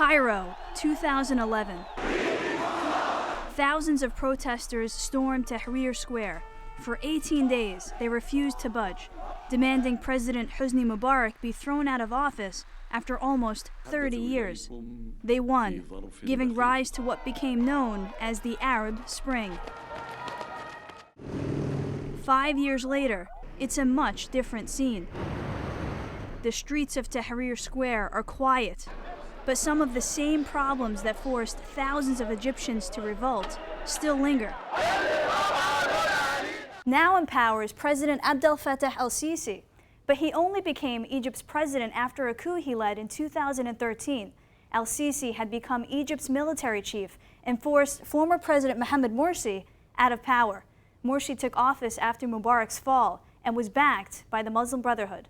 Cairo, 2011. Thousands of protesters stormed Tahrir Square. For 18 days, they refused to budge, demanding President Hosni Mubarak be thrown out of office after almost 30 years. They won, giving rise to what became known as the Arab Spring. 5 years later, it's a much different scene. The streets of Tahrir Square are quiet, but some of the same problems that forced thousands of Egyptians to revolt still linger. Now in power is President Abdel Fattah el-Sisi, but he only became Egypt's president after a coup he led in 2013. El-Sisi had become Egypt's military chief and forced former President Mohamed Morsi out of power. Morsi took office after Mubarak's fall and was backed by the Muslim Brotherhood.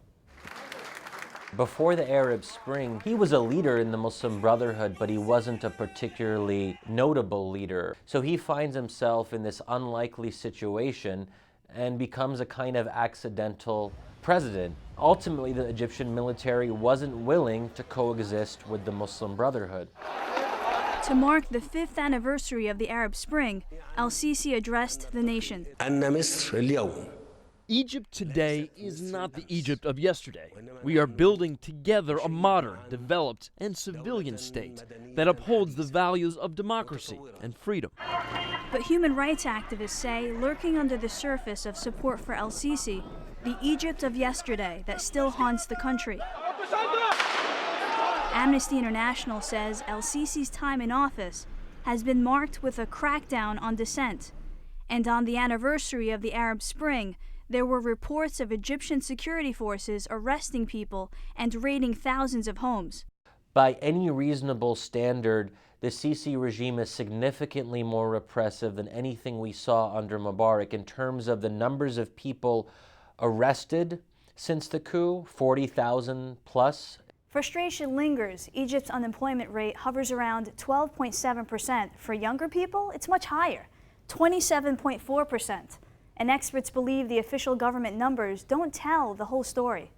Before the Arab Spring, he was a leader in the Muslim Brotherhood, but he wasn't a particularly notable leader. So he finds himself in this unlikely situation and becomes a kind of accidental president. Ultimately, the Egyptian military wasn't willing to coexist with the Muslim Brotherhood. To mark the 5th anniversary of the Arab Spring, el-Sisi addressed the nation. Egypt today is not the Egypt of yesterday. We are building together a modern, developed, and civilian state that upholds the values of democracy and freedom. But human rights activists say, lurking under the surface of support for el-Sisi, the Egypt of yesterday that still haunts the country. Amnesty International says el-Sisi's time in office has been marked with a crackdown on dissent. And on the anniversary of the Arab Spring, there were reports of Egyptian security forces arresting people and raiding thousands of homes. By any reasonable standard, the Sisi regime is significantly more repressive than anything we saw under Mubarak in terms of the numbers of people arrested since the coup, 40,000 plus. Frustration lingers. Egypt's unemployment rate hovers around 12.7%. For younger people, it's much higher, 27.4%. And experts believe the official government numbers don't tell the whole story.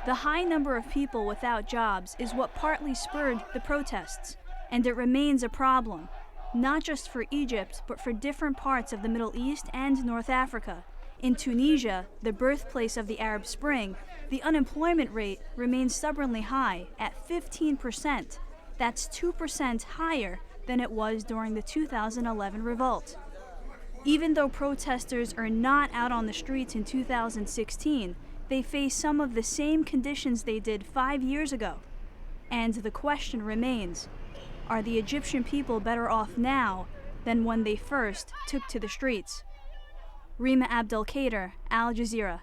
The high number of people without jobs is what partly spurred the protests, and it remains a problem, not just for Egypt, but for different parts of the Middle East and North Africa. In Tunisia, the birthplace of the Arab Spring, the unemployment rate remains stubbornly high at 15%. That's 2% higher than it was during the 2011 revolt. Even though protesters are not out on the streets in 2016, they face some of the same conditions they did 5 years ago. And the question remains, are the Egyptian people better off now than when they first took to the streets? Rima Abdelkader, Al Jazeera.